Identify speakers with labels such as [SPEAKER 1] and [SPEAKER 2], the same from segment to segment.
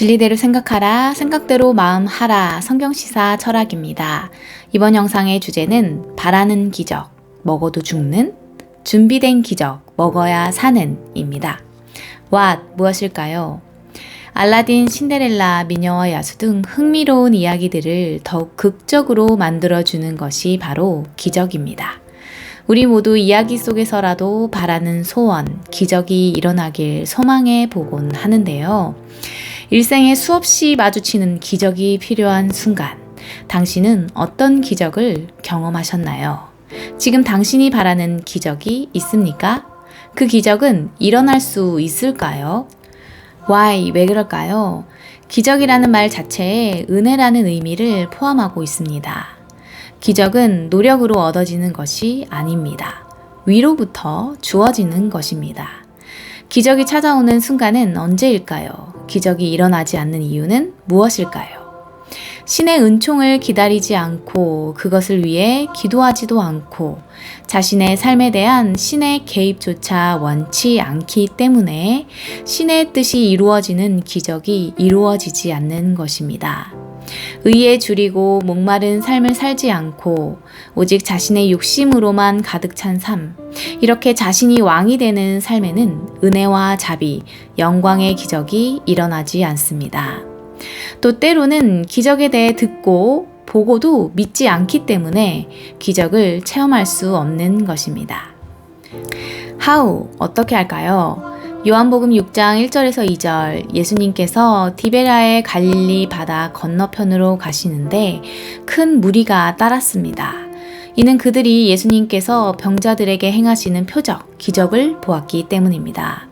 [SPEAKER 1] 진리대로 생각하라, 생각대로 마음하라, 성경시사 철학입니다. 이번 영상의 주제는 바라는 기적, 먹어도 죽는, 준비된 기적, 먹어야 사는 입니다. 무엇일까요? 알라딘, 신데렐라, 미녀와 야수 등 흥미로운 이야기들을 더욱 극적으로 만들어주는 것이 바로 기적입니다. 우리 모두 이야기 속에서라도 바라는 소원, 기적이 일어나길 소망해 보곤 하는데요. 일생에 수없이 마주치는 기적이 필요한 순간, 당신은 어떤 기적을 경험하셨나요? 지금 당신이 바라는 기적이 있습니까? 그 기적은 일어날 수 있을까요? 왜 그럴까요? 기적이라는 말 자체에 은혜라는 의미를 포함하고 있습니다. 기적은 노력으로 얻어지는 것이 아닙니다. 위로부터 주어지는 것입니다. 기적이 찾아오는 순간은 언제일까요? 기적이 일어나지 않는 이유는 무엇일까요? 신의 은총을 기다리지 않고 그것을 위해 기도하지도 않고 자신의 삶에 대한 신의 개입조차 원치 않기 때문에 신의 뜻이 이루어지는 기적이 이루어지지 않는 것입니다. 의에 줄이고 목마른 삶을 살지 않고 오직 자신의 욕심으로만 가득 찬 삶, 이렇게 자신이 왕이 되는 삶에는 은혜와 자비, 영광의 기적이 일어나지 않습니다. 또 때로는 기적에 대해 듣고 보고도 믿지 않기 때문에 기적을 체험할 수 없는 것입니다. 어떻게 할까요? 요한복음 6장 1절에서 2절, 예수님께서 디베라의 갈릴리 바다 건너편으로 가시는데 큰 무리가 따랐습니다. 이는 그들이 예수님께서 병자들에게 행하시는 표적, 기적을 보았기 때문입니다.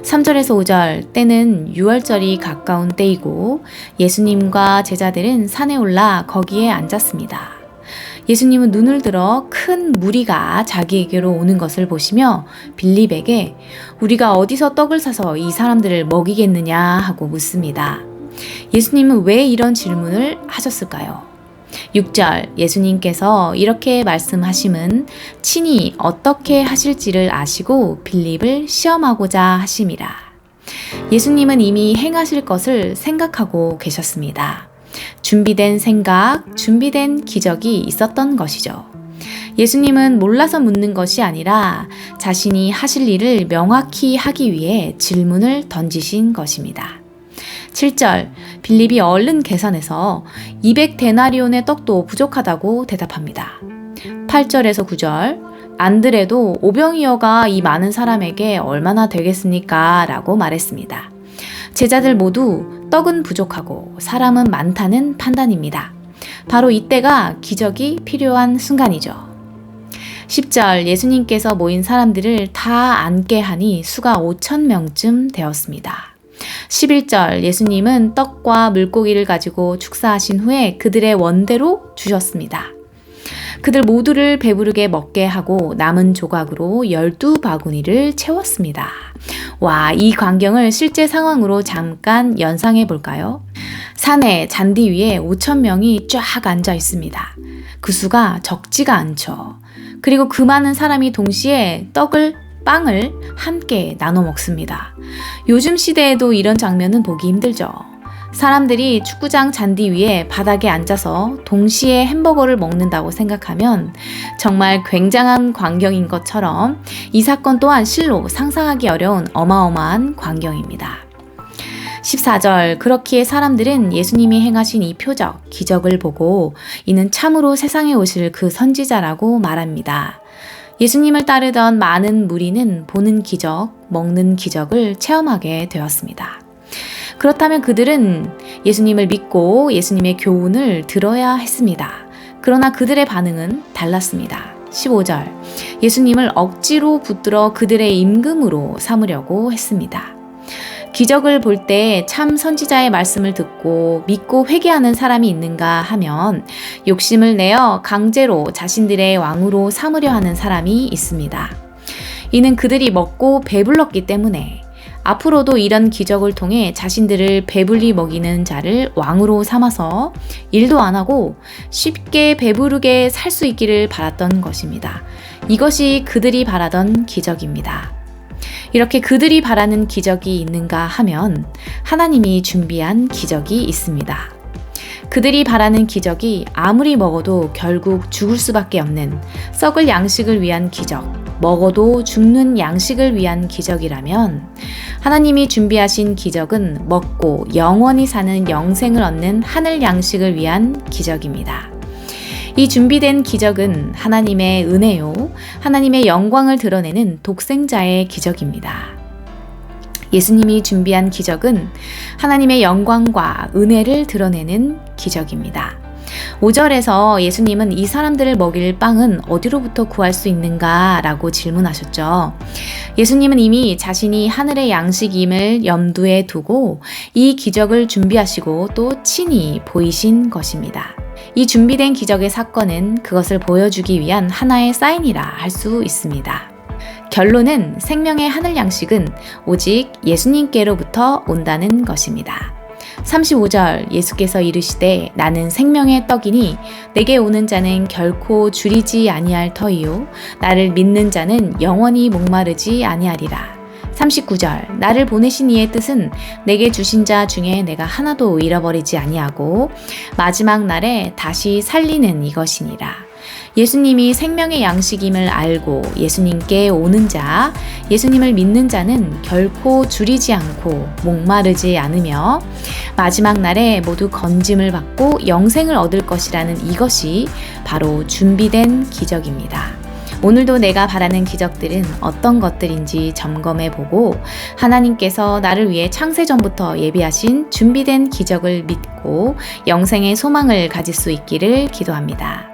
[SPEAKER 1] 3절에서 5절, 때는 유월절이 가까운 때이고 예수님과 제자들은 산에 올라 거기에 앉았습니다. 예수님은 눈을 들어 큰 무리가 자기에게로 오는 것을 보시며 빌립에게 우리가 어디서 떡을 사서 이 사람들을 먹이겠느냐 하고 묻습니다. 예수님은 왜 이런 질문을 하셨을까요? 6절, 예수님께서 이렇게 말씀하심은 친히 어떻게 하실지를 아시고 빌립을 시험하고자 하심이라. 예수님은 이미 행하실 것을 생각하고 계셨습니다. 준비된 생각, 준비된 기적이 있었던 것이죠. 예수님은 몰라서 묻는 것이 아니라 자신이 하실 일을 명확히 하기 위해 질문을 던지신 것입니다. 7절, 빌립이 얼른 계산해서 200데나리온의 떡도 부족하다고 대답합니다. 8절에서 9절, 안드레도 오병이어가 이 많은 사람에게 얼마나 되겠습니까? 라고 말했습니다. 제자들 모두 떡은 부족하고 사람은 많다는 판단입니다. 바로 이때가 기적이 필요한 순간이죠. 10절, 예수님께서 모인 사람들을 다 앉게 하니 수가 5,000명쯤 되었습니다. 11절, 예수님은 떡과 물고기를 가지고 축사하신 후에 그들의 원대로 주셨습니다. 그들 모두를 배부르게 먹게 하고 남은 조각으로 12바구니를 채웠습니다. 이 광경을 실제 상황으로 잠깐 연상해 볼까요? 산에 잔디 위에 5,000명이 쫙 앉아 있습니다. 그 수가 적지가 않죠. 그리고 그 많은 사람이 동시에 빵을 함께 나눠 먹습니다. 요즘 시대에도 이런 장면은 보기 힘들죠. 사람들이 축구장 잔디 위에 바닥에 앉아서 동시에 햄버거를 먹는다고 생각하면 정말 굉장한 광경인 것처럼 이 사건 또한 실로 상상하기 어려운 어마어마한 광경입니다. 14절, 그렇기에 사람들은 예수님이 행하신 이 표적, 기적을 보고 이는 참으로 세상에 오실 그 선지자라고 말합니다. 예수님을 따르던 많은 무리는 보는 기적, 먹는 기적을 체험하게 되었습니다. 그렇다면 그들은 예수님을 믿고 예수님의 교훈을 들어야 했습니다. 그러나 그들의 반응은 달랐습니다. 15절, 예수님을 억지로 붙들어 그들의 임금으로 삼으려고 했습니다. 기적을 볼 때 참 선지자의 말씀을 듣고 믿고 회개하는 사람이 있는가 하면 욕심을 내어 강제로 자신들의 왕으로 삼으려 하는 사람이 있습니다. 이는 그들이 먹고 배불렀기 때문에 앞으로도 이런 기적을 통해 자신들을 배불리 먹이는 자를 왕으로 삼아서 일도 안 하고 쉽게 배부르게 살 수 있기를 바랐던 것입니다. 이것이 그들이 바라던 기적입니다. 이렇게 그들이 바라는 기적이 있는가 하면 하나님이 준비한 기적이 있습니다. 그들이 바라는 기적이 아무리 먹어도 결국 죽을 수밖에 없는 썩을 양식을 위한 기적, 먹어도 죽는 양식을 위한 기적이라면 하나님이 준비하신 기적은 먹고 영원히 사는 영생을 얻는 하늘 양식을 위한 기적입니다. 이 준비된 기적은 하나님의 은혜요, 하나님의 영광을 드러내는 독생자의 기적입니다. 예수님이 준비한 기적은 하나님의 영광과 은혜를 드러내는 기적입니다. 5절에서 예수님은 이 사람들을 먹일 빵은 어디로부터 구할 수 있는가? 라고 질문하셨죠. 예수님은 이미 자신이 하늘의 양식임을 염두에 두고 이 기적을 준비하시고 또 친히 보이신 것입니다. 이 준비된 기적의 사건은 그것을 보여주기 위한 하나의 사인이라 할 수 있습니다. 결론은 생명의 하늘 양식은 오직 예수님께로부터 온다는 것입니다. 35절 예수께서 이르시되 나는 생명의 떡이니 내게 오는 자는 결코 줄이지 아니할 터이요 나를 믿는 자는 영원히 목마르지 아니하리라. 39절 나를 보내신 이의 뜻은 내게 주신 자 중에 내가 하나도 잃어버리지 아니하고 마지막 날에 다시 살리는 이것이니라. 예수님이 생명의 양식임을 알고 예수님께 오는 자, 예수님을 믿는 자는 결코 줄이지 않고 목마르지 않으며 마지막 날에 모두 건짐을 받고 영생을 얻을 것이라는 이것이 바로 준비된 기적입니다. 오늘도 내가 바라는 기적들은 어떤 것들인지 점검해보고 하나님께서 나를 위해 창세전부터 예비하신 준비된 기적을 믿고 영생의 소망을 가질 수 있기를 기도합니다.